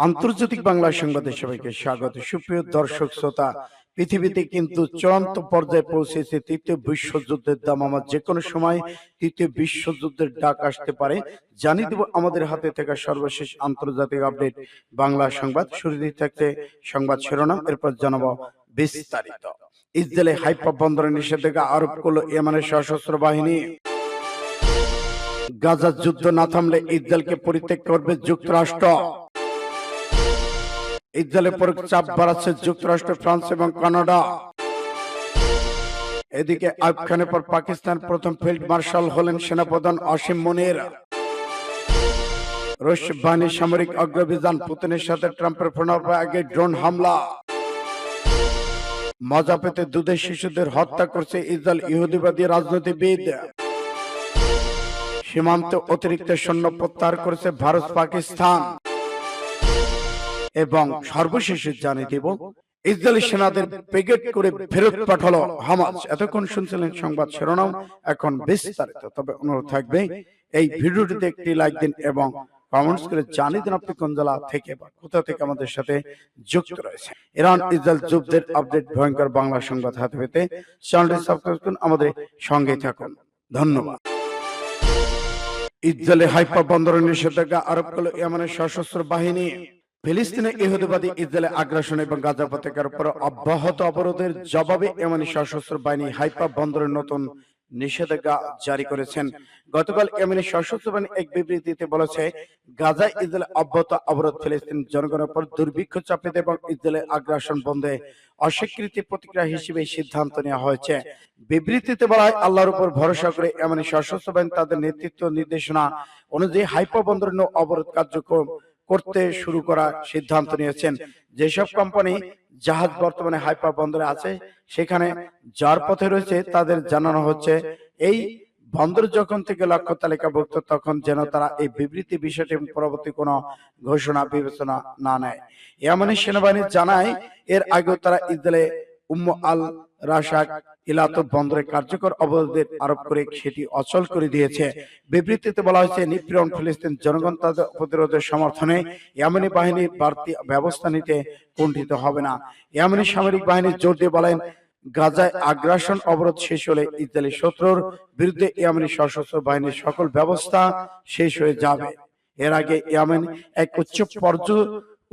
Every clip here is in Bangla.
আন্তর্জাতিক বাংলা সংবাদে সবাইকে স্বাগত। সুপ্রিয় দর্শক শ্রোতা, পৃথিবীতে কিন্তু চূড়ান্ত পর্যায়ে পৌঁছেছে তৃতীয় বিশ্বযুদ্ধের দামামা। যে কোনো সময় তৃতীয় বিশ্বযুদ্ধের ডাক আসতে পারে। জানিয়ে দেব আমাদের হাতে থাকা সর্বশেষ আন্তর্জাতিক আপডেট বাংলা সংবাদ। শুরুতেই থাকতে সংবাদ শিরোনাম, এরপর জানাবো বিস্তারিত। ইসরায়েলে হাইফা বন্দরে নিষেধাজ্ঞা আরোপ করলো ইয়েমেনের সশস্ত্র বাহিনী। গাজার যুদ্ধ না থামলে ইসরায়েলকে পরিত্যাগ করবে যুক্তরাষ্ট্র। ইসরায়েলের উপর চাপ বাড়াচ্ছে যুক্তরাষ্ট্র, ফ্রান্স এবং কানাডা। এদিকে আইয়ুব খানের পর পাকিস্তান প্রথম ফিল্ড মার্শাল হলেন সেনাপ্রধান আসিম মুনির। রুশ বাহিনীর সামরিক অগ্রভিযান, পুতিনের সাথে ট্রাম্পের ফোনার আগে ড্রোন হামলা। মজা পেতে দুধের শিশুদের হত্যা করছে ইসরায়েল ইহুদিবাদী রাজনীতিবিদ। সীমান্তে অতিরিক্ত সৈন্য প্রত্যাহার করেছে ভারত পাকিস্তান। এবং সর্বশেষে জানিয়ে দেব ইসরায়েলি সেনাদের ব্রিগেড করে ফেরত পাঠালো হামাস। এতক্ষণ শুনছিলেন সংবাদ শিরোনাম, এখন বিস্তারিত। তবে অনুরোধ থাকবে এই ভিডিওটিতে একটি লাইক দিন এবং কমেন্টস করে জানিয়ে দিন আপনি কোন জেলা থেকে বা কোথা থেকে আমাদের সাথে যুক্ত রয়েছে। ইরান ইসরায়েল যুদ্ধের আপডেট ভয়ঙ্কর বাংলা সংবাদ হাতে পেতে চ্যানেলটি সাবস্ক্রাইব করুন, আমাদের সঙ্গে থাকুন। ধন্যবাদ। ইসরায়েলে হাইফা বন্দরে নিষেধাজ্ঞা আরোপ করলো ইয়েমেনের সশস্ত্র বাহিনী। ফিলিস্তিনে ইহুদিবাদী ইসরায়েলের আগ্রাসন এবং গাজা উপত্যকার উপর অব্যাহত অবরোধের জবাবে ইয়েমেনি সশস্ত্র বাহিনী হাইফা বন্দরের নতুন নিষেধাজ্ঞা জারি করেছেন। গতকাল ইয়েমেনি সশস্ত্র বাহিনী এক বিবৃতিতে বলেছে, গাজায় ইসরায়েলের অব্যাহত অবরোধ ফিলিস্তিন জনগণের উপর দুর্ভিক্ষ চাপিয়ে এবং ইসরায়েলের আগ্রাসন বন্ধে অস্বীকৃতি প্রতিক্রিয়া হিসেবে সিদ্ধান্ত নেওয়া হয়েছে। বিবৃতিতে বলা হয়, আল্লাহর উপর ভরসা করে ইয়েমেনি সশস্ত্র বাহিনী তাদের নেতৃত্ব নির্দেশনা অনুযায়ী হাইফা বন্দরের অবরোধ কার্যক্রম করতে শুরু করার সিদ্ধান্ত নিয়েছেন। যেসব কোম্পানি জাহাজ বর্তমানে হাইফা বন্দরে আছে সেখানে যার পথে রয়েছে তাদের জানানো হচ্ছে, এই বন্দর যখন থেকে লক্ষ্য তালিকাভুক্ত তখন যেন তারা এই বিবৃতি বিষয়টি এবং পরবর্তী কোনো ঘোষণা বিবেচনা না নেয়। ইয়েমেনি সেনাবাহিনী জানায়, এর আগেও তারা ইসরায়েলে আল রাশাক ইলাত বন্দরে কার্যকর অবরোধের আরোপ করে সেটি অচল করে দিয়েছে। বিবৃতিতে বলা হয়েছে, নিপীড়ন ফিলিস্তিন জনগণ তাদের প্রতিরোধের সমর্থনে ইয়েমেনি বাহিনীর বাড়তি ব্যবস্থা নিতে কুণ্ঠিত হবে না। ইয়েমেনি সামরিক বাহিনী জোর দিয়ে বলেন, গাজায় আগ্রাসন অবরোধ শেষ হলে ইসরায়েলি শত্রুর বিরুদ্ধে ইয়েমেনি সশস্ত্র বাহিনীর সকল ব্যবস্থা শেষ হয়ে যাবে। এর আগে ইয়েমেন এক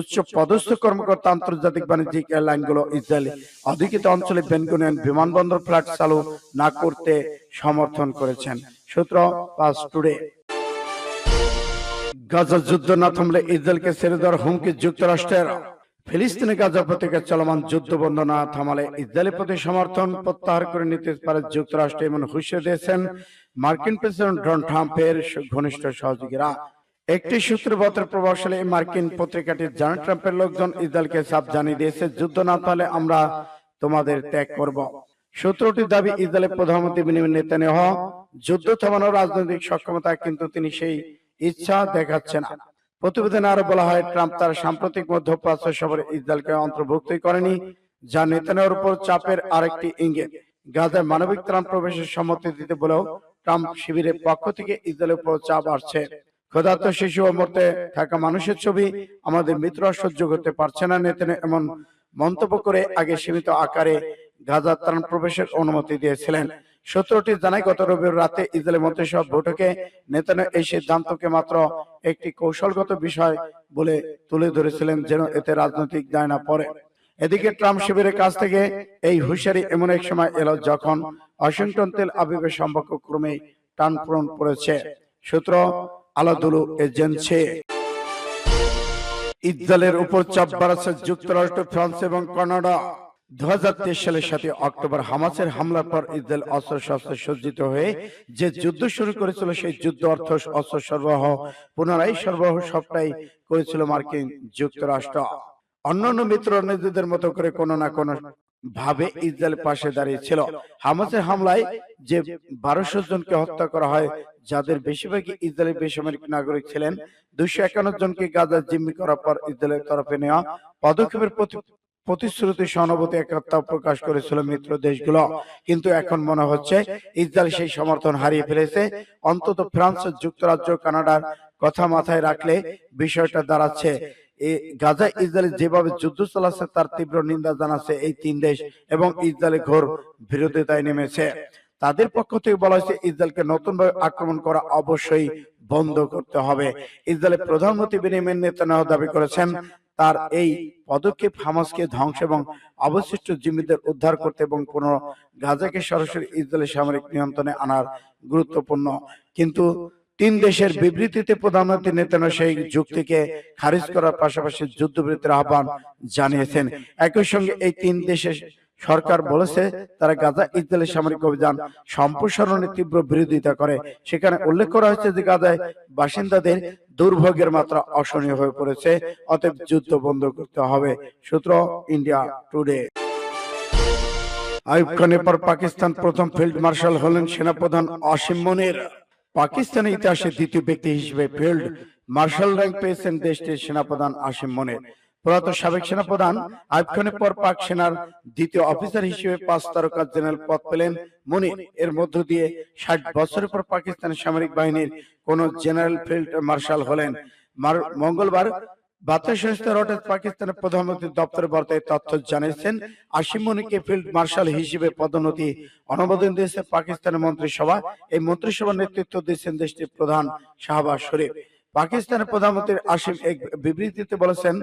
উচ্চ পদস্থ কর্মকর্তা আন্তর্জাতিক বাণিজ্যিক এয়ারলাইনগুলো ইসরায়েল অধিকৃত অঞ্চলে বেনগুনিয়ান বিমানবন্দর ফ্লাইট চালু না করতে সমর্থন করেছেন। সূত্র পাস টুডে। গাজা যুদ্ধ না থামলে ইসরায়েলকে ছেড়ে দেওয়ার হুমকি যুক্তরাষ্ট্রের। ফিলিস্তিনে গাজা উপত্যকায় চলমান যুদ্ধ বন্ধ না থামালে ইসরায়েলের প্রতি সমর্থন প্রত্যাহার করে নিতে পারে যুক্তরাষ্ট্র, এমন হুঁশিয়ারি দিয়েছেন মার্কিন প্রেসিডেন্ট ডোনাল্ড ট্রাম্পের ঘনিষ্ঠ সহযোগীরা। একটি সূত্রে প্রভাবশালী মার্কিন পত্রিকাটি জানান, ট্রাম্পের লোকজন ইসরায়েলকে চাপ জানিয়ে দিয়েছে, যুদ্ধ না থামলে আমরা তোমাদের ত্যাগ করব। সূত্রটির দাবি, ইসরায়েলের প্রধানমন্ত্রী বেনিয়ামিন নেতানিয়াহু যুদ্ধ থামানোর রাজনৈতিক সক্ষমতা, কিন্তু তিনি সেই ইচ্ছা দেখাচ্ছেন না। প্রতিবেদনে আরো বলা হয়, ট্রাম্প তার সাম্প্রতিক মধ্যপ্রাচ্য সফরে ইসরায়েলকে অন্তর্ভুক্ত করেনি, যা নেতানিয়াহুর উপর চাপের আরেকটি ইঙ্গিত। গাজায় মানবিক ত্রাণ প্রবেশের সম্মতি দিতে বলেও ট্রাম্প শিবিরের পক্ষ থেকে ইসরায়েলের উপর চাপ আসছে। ক্ষুধার্ত শিশু ও মরতে থাকা মানুষের ছবি আমাদের মিত্ররা সহ্য করতে পারছে না, নেতানিয়াহু এমন মন্তব্য করে আগে সীমিত আকারে গাজা ত্রাণ প্রবেশের অনুমতি দিয়েছিলেন। সূত্রটি জানায়, গত রবিবার রাতে ইসরায়েলের মন্ত্রিসভা বৈঠকে নেতানিয়াহু এই সিদ্ধান্তকে মাত্র একটি কৌশলগত বিষয় বলে তুলে ধরেছিলেন, যেন এতে রাজনৈতিক দায় না পড়ে। এদিকে ট্রাম্প শিবিরের কাছ থেকে এই হুঁশিয়ারি এমন এক সময় এলো যখন ওয়াশিংটন তেল আবিবের সম্পর্ক ক্রমে টানপোড়েন পড়েছে। সূত্র আলাদুলু এজেন্সি। ইসরায়েলের উপর চাপ বাড়াচ্ছে যুক্তরাষ্ট্র, ফ্রান্স এবং কানাডা। 2023 সালের 7 অক্টোবর হামাসের হামলার পর ইসরায়েল অস্ত্রশস্ত্রে সজ্জিত হয়ে যে যুদ্ধ শুরু করেছিল, সেই যুদ্ধ অস্ত্র সরবরাহ পুনরায় সরবরাহ সবটাই করেছিল মার্কিন যুক্তরাষ্ট্র। অন্যান্য মিত্র নিজেদের মতো করে কোনো না কোনো ভাবে ইসরায়েলের পাশে দাঁড়িয়েছিল। হামাসের হামলায় যে 1200 জনকে হত্যা করা হয়, যাদের বেশিরভাগই ইসরায়েলের বেসামরিক নাগরিক ছিলেন, 251 জনকে গাজা জিম্মি করার পর ইসরায়েলের তরফে নেওয়া পদক্ষেপের প্রতিশ্রুতি সহানুভূতি একতা প্রকাশ করেছিল মিত্র দেশগুলো। কিন্তু এখন মনে হচ্ছে ইসরায়েল সেই সমর্থন হারিয়ে ফেলেছে। অন্তত ফ্রান্স, যুক্তরাজ্য, কানাডার কথা মাথায় রাখলে বিষয়টা দাঁড়াচ্ছে, গাজা ইসরায়েল যেভাবে যুদ্ধ চালাচ্ছে তার তীব্র নিন্দা জানাচ্ছে এই তিন দেশ এবং ইসরায়েলের ঘোর বিরোধিতায় নেমেছে। তাদের পক্ষ থেকে বলা হয়েছে ইসরায়েলকে নতুনভাবে আক্রমণ করা অবশ্যই বন্ধ করতে হবে। ইসরায়েলের প্রধানমন্ত্রী বেনিয়ামিন নেতানিয়াহু দাবি করেছেন তার এই পদক্ষেপ হামাসকে ধ্বংস এবং অবশিষ্ট জিম্মিদের উদ্ধার করতে এবং পুনঃ গাজাকে সরাসরি ইসরায়েলের সামরিক নিয়ন্ত্রণে আনার গুরুত্বপূর্ণ। কিন্তু তিন দেশের বিবৃতিতে প্রধানমন্ত্রী নেতানিয়াহু সেই যুক্তিকে খারিজ করার পাশাপাশি যুদ্ধবিরতির আহ্বান জানিয়েছেন। একই সঙ্গে এই তিন দেশের সরকার বলেছে তারা গাজা ইসরায়েলের সামরিক অভিযান সম্প্রসারণের তীব্র বিরোধিতা করে। সেখানে উল্লেখ করা হয়েছে যে গাজায় বাসিন্দাদের দুর্ভোগের মাত্রা অসহনীয় হয়ে পড়েছে, অতএব যুদ্ধ বন্ধ করতে হবে। সূত্র ইন্ডিয়া টুডে। আইয়ুব খানের পর পাকিস্তান প্রথম ফিল্ড মার্শাল হলেন সেনাপ্রধান আসিম মনির। পাকিস্তানের ইতিহাসে দ্বিতীয় ব্যক্তি হিসেবে ফিল্ড মার্শাল র্যাঙ্ক পেয়েছেন দেশটির সেনাপ্রধান আসিম মনির। প্রয়াত সাবেক সেনাপ্রধান আইয়ুব খানের পর পাক সেনার দ্বিতীয় অফিসার হিসেবে 5 তারকা জেনারেল পদ পেলেন মনির। এর মধ্য দিয়ে 60 বছরের পর পাকিস্তানের সামরিক বাহিনীর কোন জেনারেল ফিল্ড মার্শাল হলেন। মঙ্গলবার বার্তা সংস্থা রয়টার্স পাকিস্তানের প্রধানমন্ত্রীর দপ্তরে বার্তায় তথ্য জানিয়েছেন আসিম মনিরকে ফিল্ড মার্শাল হিসেবে পদোন্নতি অনুমোদন দিয়েছে পাকিস্তানের মন্ত্রিসভা। এই মন্ত্রিসভার নেতৃত্ব দিয়েছেন দেশটির প্রধান শাহবাজ শরীফ। পাকিস্তানের প্রধানমন্ত্রী আসিম এক বিবৃতিতে বলেছেন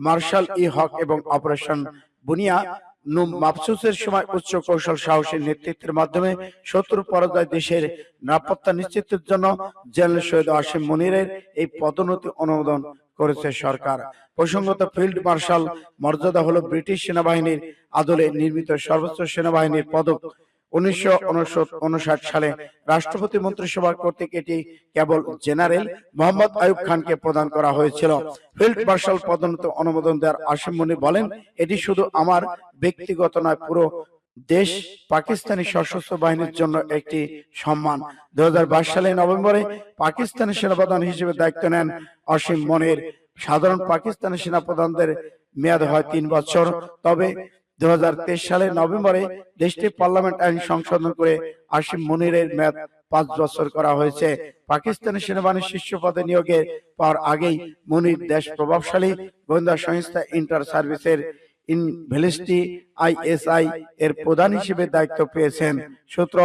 মার্শাল ই হক এবং অপারেশন বুনিয়া মাবসুসের সময় উচ্চ কৌশল সাহসী নেতৃত্বের মাধ্যমে শত্রুর পরাজয় দেশের নিরাপত্তা নিশ্চিতের জন্য জেনারেল সৈয়দ আসিম মনিরের এই পদোন্নতি অনুমোদন করেছে সরকার। প্রসঙ্গত ফিল্ড মার্শাল মর্যাদা হলো ব্রিটিশ সেনাবাহিনীর আদলে নির্মিত সর্বোচ্চ সেনাবাহিনীর পদক। 1959 সালে রাষ্ট্রপতি মন্ত্রিসভা কর্তৃক এটি কেবল জেনারেল মোহাম্মদ আইয়ুব খানকে প্রদান করা হয়েছিল। ফিল্ড মার্শাল পদোন্নতি অনুমোদন দেওয়ার আসিম মনির বলেন এটি শুধু আমার ব্যক্তিগত নয়, পুরো দেশ পাকিস্তানি সশস্ত্র বাহিনীর জন্য একটি সম্মান। 2022 সালের নভেম্বরে পাকিস্তানের সেনাপ্রধান হিসেবে দায়িত্ব নেন আসিম মনির। সাধারণ পাকিস্তানি সেনাপ্রধানদের মেয়াদ হয় 3 বছর, তবে 2023 সালের নভেম্বরে দেশটির পার্লামেন্ট আইন সংশোধন করে আসিম মনিরের মেয়াদ 5 বছর করা হয়েছে। পাকিস্তানের সেনাবাহিনীর শীর্ষ পদে নিয়োগের পর আগেই মনির দেশ প্রভাবশালী গোয়েন্দা সংস্থা ইন্টার সার্ভিসের ISI এর প্রধান হিসেবে দায়িত্ব পেয়েছেন। সূত্র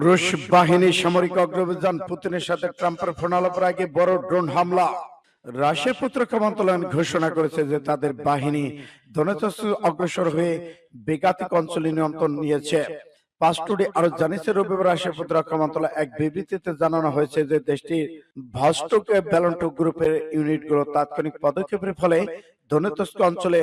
রুশ বাহিনীর সামরিক অগ্রযান, পুতিনের সাথে ট্রাম্পের ফোন আলাপের আগে বড় ড্রোন হামলা। রাশিয়ার প্রতিরক্ষা মন্ত্রণালয় ঘোষণা করেছে যে তাদের বাহিনী দনেৎস্ক অগ্রসর হয়ে বেগাতিক অঞ্চলে নিয়ন্ত্রণ নিয়েছে। পাস টুডে আরো জানিয়েছে রবিবার রাশিয়ার প্রতিরক্ষা মন্ত্রণালয় এক বিবৃতিতে জানানো হয়েছে যে দেশটির ভস্টক ব্যালন্টক গ্রুপের ইউনিটগুলো তাৎক্ষণিক পদক্ষেপের ফলে দনেৎস্ক অঞ্চলে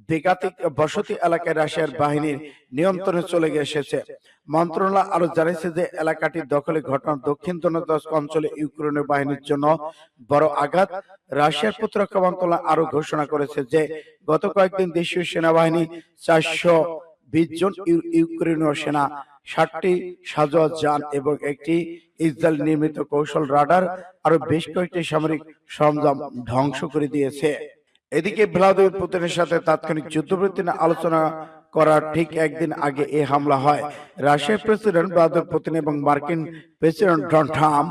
বেগাতিক বসতি এলাকায় রাশিয়ার বাহিনীর নিয়ন্ত্রণে চলে এসেছে। মন্ত্রণালয় আরো জানিয়েছে যে এলাকাটি দখলে ঘটনা দক্ষিণ দনেৎস্ক অঞ্চলে ইউক্রেনের বাহিনীর জন্য বড় আঘাত। রাশিয়ার প্রতিরক্ষা মন্ত্রণালয় আরো ঘোষণা করেছে যে গত কয়েকদিন দেশীয় সেনাবাহিনী 420 জন ইউক্রেনীয় সেনা, 60টি সাজোয়া যান এবং একটি ইসরায়েল নির্মিত কৌশল রাডার আরো বেশ কয়েকটি সামরিক সরঞ্জাম ধ্বংস করে দিয়েছে। এদিকে ভ্লাদিমির পুতিনের সাথে তাৎক্ষণিক যুদ্ধবিরতি নিয়ে আলোচনা করার ঠিক একদিন আগে এই হামলা হয়। রাশিয়ার প্রেসিডেন্ট ভ্লাদিমির পুতিন এবং মার্কিন প্রেসিডেন্ট ডোনাল্ড ট্রাম্প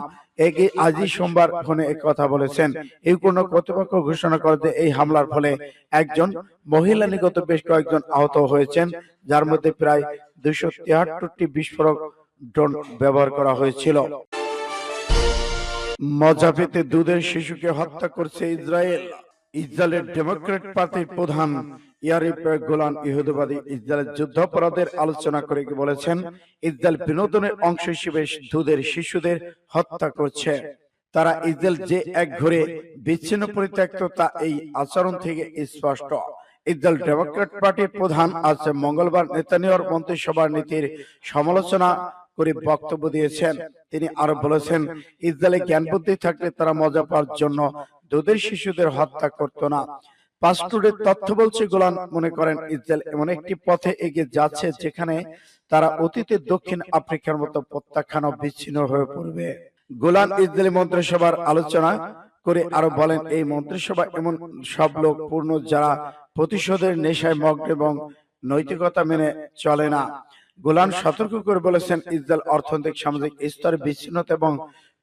আজই সোমবার ফোনে কথা বলেছেন। ইউক্রেন কর্তৃপক্ষ ঘোষণা করে যে এই হামলার ফলে একজন মহিলা নিহত বেশ কয়েকজন আহত হয়েছেন, যার মধ্যে প্রায় 273টি বিস্ফোরক ড্রোন ব্যবহার করা হয়েছিল। মজা পেতে দুধের শিশুকে হত্যা করছে ইসরায়েল। ইসরায়েলের ডেমোক্রেট পার্টির প্রধান ইয়ারিভ গোলান ইহুদিবাদী ইসরায়েলের যুদ্ধাপরাধের আলোচনা করে বলেছেন ইসরায়েল বিনোদনের অংশ হিসেবে দুধের শিশুদের হত্যা করছে। তারা ইসরায়েল যে এক ঘরে বিচ্ছিন্ন পরিত্যক্ত তা এই আচরণ থেকে স্পষ্ট। ইসরায়েল ডেমোক্রেট পার্টির প্রধান আজ মঙ্গলবার নেতানিয়াহুর মন্ত্রিসভার নীতির সমালোচনা করে বক্তব্য দিয়েছেন। তিনি আরো বলেছেন ইসরায়েলে জ্ঞান বুদ্ধি থাকলে তারা মজা পাওয়ার জন্য দুধের শিশুদের হত্যা করত না। পাস টুডের তথ্য বলছে গোলান মনে করেন ইসরায়েল এমন একটি পথে এগিয়ে যাচ্ছে যেখানে তারা অতীতের দক্ষিণ আফ্রিকার মতো প্রত্যাখ্যান ও বিচ্ছিন্ন হয়ে পড়বে। গোলান ইসরায়েলি মন্ত্রিসভার আলোচনা করে আরো বলেন এই মন্ত্রিসভা এমন সব লোক পূর্ণ যারা প্রতিশোধের নেশায় মগ্ন এবং নৈতিকতা মেনে চলে না। গোলান সতর্ক করে বলেছেন ইসরায়েল অর্থনৈতিক সামাজিক স্তরে বিচ্ছিন্নতা এবং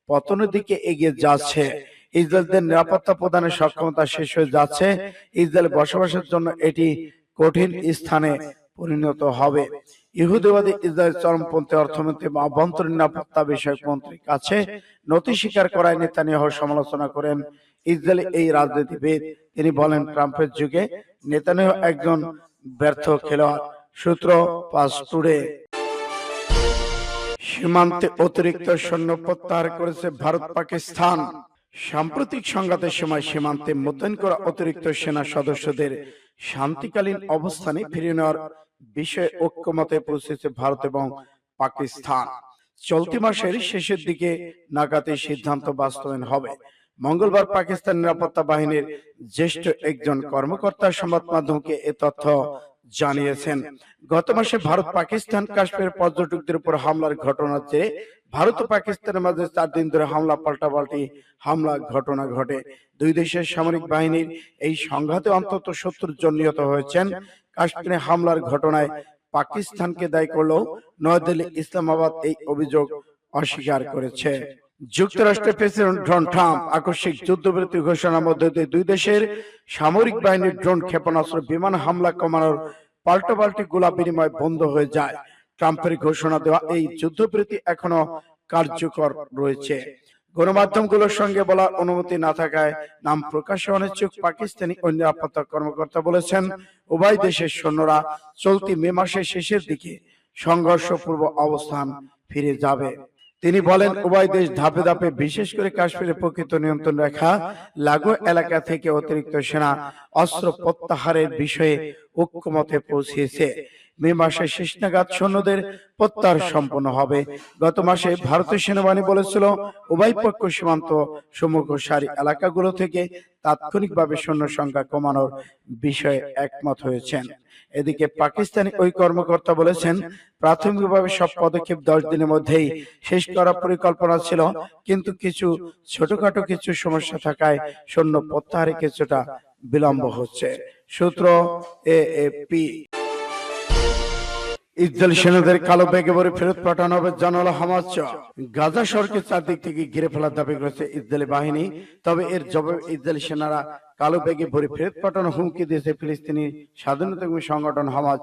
পতনের দিকে এগিয়ে যাচ্ছে। ইসরায়েলদের নিরাপত্তা প্রদানের সক্ষমতা শেষ হয়ে যাচ্ছে। ইসরায়েলে বসবাসের জন্য এটি কঠিন স্থানে পরিণত হবে। ইহুদিবাদী ইসরায়েল চরমপন্থী অর্থমন্ত্রী বা অভ্যন্তরীণ নিরাপত্তা বিষয়ক মন্ত্রীর কাছে নথি স্বীকার করায় নেতানিয়াহুর সমালোচনা করেন ইসরায়েলি এই রাজনীতিবিদ। তিনি বলেন, ট্রাম্পের যুগে নেতানিয়াহু একজন ব্যর্থ খেলোয়াড়। সূত্র পাঁচ টুডে। সীমান্তে অতিরিক্ত সৈন্য প্রত্যাহার করেছে ভারত পাকিস্তান। সাম্প্রতিক সংঘাতের সময় সীমান্তে মোতায়েন করা অতিরিক্ত সেনা সদস্যদের শান্তিকালীন অবস্থানে ফিরিয়ে নেওয়ার বিষয়ে ঐক্যমতে পৌঁছেছে ভারত এবং পাকিস্তান। চলতি মাসের শেষের দিকে নাগাদ এই সিদ্ধান্ত বাস্তবায়ন হবে। মঙ্গলবার পাকিস্তান নিরাপত্তা বাহিনীর জ্যেষ্ঠ একজন কর্মকর্তা সংবাদ মাধ্যমকে এ তথ্য জানিয়েছেন। গত মাসে ভারত পাকিস্তান কাশ্মীরের পর্যটকদের উপর হামলার ঘটনার চেয়ে ভারত ও পাকিস্তানের মাঝে 4 দিন ধরে পাল্টাপাল্টি হামলা ঘটনা ঘটে। দুই দেশের সামরিক বাহিনীর এই সংঘাতে অন্তত 70 জন নিহত হয়েছেন। কাশ্মীরে হামলার ঘটনায় পাকিস্তানকে দায়ী করলেও নয়াদিল্লি, ইসলামাবাদ এই অভিযোগ অস্বীকার করেছে। যুক্তরাষ্ট্রের প্রেসিডেন্ট ডোনাল্ড ট্রাম্প আকস্মিক যুদ্ধবিরতি ঘোষণার মধ্যে দিয়ে দুই দেশের সামরিক বাহিনীর ড্রোন, ক্ষেপণাস্ত্র, বিমান হামলা কমানোর পাল্টাপাল্টি গোলা বিনিময় বন্ধ হয়ে যায়। ট্রাম্পের ঘোষণা দেওয়া এই যুদ্ধবিরতি এখনো কার্যকর রয়েছে। গণমাধ্যমগুলোর সঙ্গে বলার অনুমতি না থাকায় নাম প্রকাশে অনিচ্ছুক পাকিস্তানি ও নিরাপত্তা কর্মকর্তা বলেছেন, উভয় দেশের সৈন্যরা চলতি মে মাসের শেষের দিকে সংঘর্ষপূর্ব অবস্থান ফিরে যাবে। তিনি বলেন, উভয় দেশ ধাপে ধাপে, বিশেষ করে কাশ্মীরের প্রকৃত নিয়ন্ত্রণ রেখা লাগু এলাকা থেকে অতিরিক্ত সেনা অস্ত্র প্রত্যাহারের বিষয়ে ঐক্যমতে পৌঁছেছে। মে মাসের শেষ নাগাদ সৈন্যদের প্রত্যাহার সম্পন্ন হবে। গত মাসে ভারতীয় সেনাবাহিনী বলেছিল, উভয় পক্ষ সীমান্ত সম্মুখ সারি এলাকাগুলো থেকে তাৎক্ষণিকভাবে সৈন্য সংখ্যা কমানোর বিষয়ে একমত হয়েছেন। এদিকে পাকিস্তানি ওই কর্মকর্তা বলেছেন, প্রাথমিকভাবে সব পদক্ষেপ 10 দিনের মধ্যেই শেষ করার পরিকল্পনা ছিল, কিন্তু কিছু ছোটখাটো সমস্যা থাকায় সৈন্য প্রত্যাহারে কিছুটা বিলম্ব হচ্ছে। সূত্র এএপি। ইসরায়েল সেনাদের কালো ব্যাগে ভরে ফেরত পাঠানো হবে জানালো হামাস। গাজা শহরকে চারদিক থেকে ঘিরে ফেলার দাবি করেছে ইসরায়েলি বাহিনী। তবে এর জবাবে ইসরায়েলি সেনারা কালো ব্যাগে ভরে ফেরত পাঠানো হুমকি দিয়েছে ফিলিস্তিনি স্বাধীনতাকামী সংগঠন হামাস।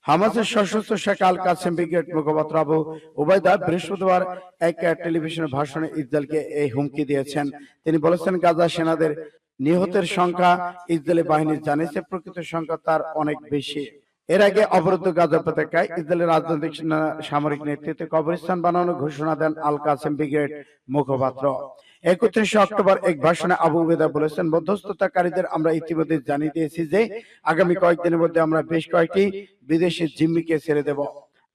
হামাসের সশস্ত্র শাখা আল কাসেম ব্রিগেড মুখপাত্র আবু উবাইদা বৃহস্পতিবার এক টেলিভিশনের ভাষণে ইসরায়েলকে এই হুমকি দিয়েছেন। তিনি বলেছেন, গাজা সেনাদের নিহতের সংখ্যা ইসরায়েলি বাহিনী জানিয়েছে, প্রকৃত সংখ্যা তার অনেক বেশি। এর আগে অবরুদ্ধ গাজা উপত্যকায় ইসরায়েলের রাজনৈতিক সামরিক নেতৃত্বে কবরস্থান বানানোর ঘোষণা দেন আল কাসেম ব্রিগেড মুখপাত্র। 31 অক্টোবর এক ভাষণে আবু উবাইদা বলেছেন, মধ্যস্থতাকারীদের আমরা ইতিমধ্যে জানিয়ে দিয়েছি যে আগামী কয়েকদিনের মধ্যে আমরা বেশ কয়েকটি বিদেশি জিম্মিকে ছেড়ে দেব।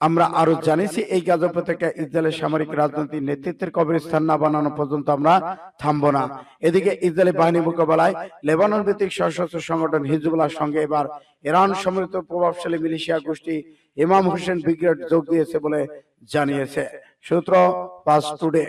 আমরা আরো জানিয়েছি, এই গাজা উপত্যকায় ইসরায়েলের সামরিক রাজনৈতিক নেতৃত্বের কবরস্থান না বানানো পর্যন্ত আমরা থামবো না। এদিকে ইসরায়েলি বাহিনী মোকাবেলায় লেবানন ভিত্তিক সশস্ত্র সংগঠন হিজবুল্লাহর সঙ্গে এবার ইরান সমর্থিত প্রভাবশালী মিলিশিয়া গোষ্ঠী ইমাম হোসেন ব্রিগেড যোগ দিয়েছে বলে জানিয়েছে। সূত্র পাঁচ টুডে।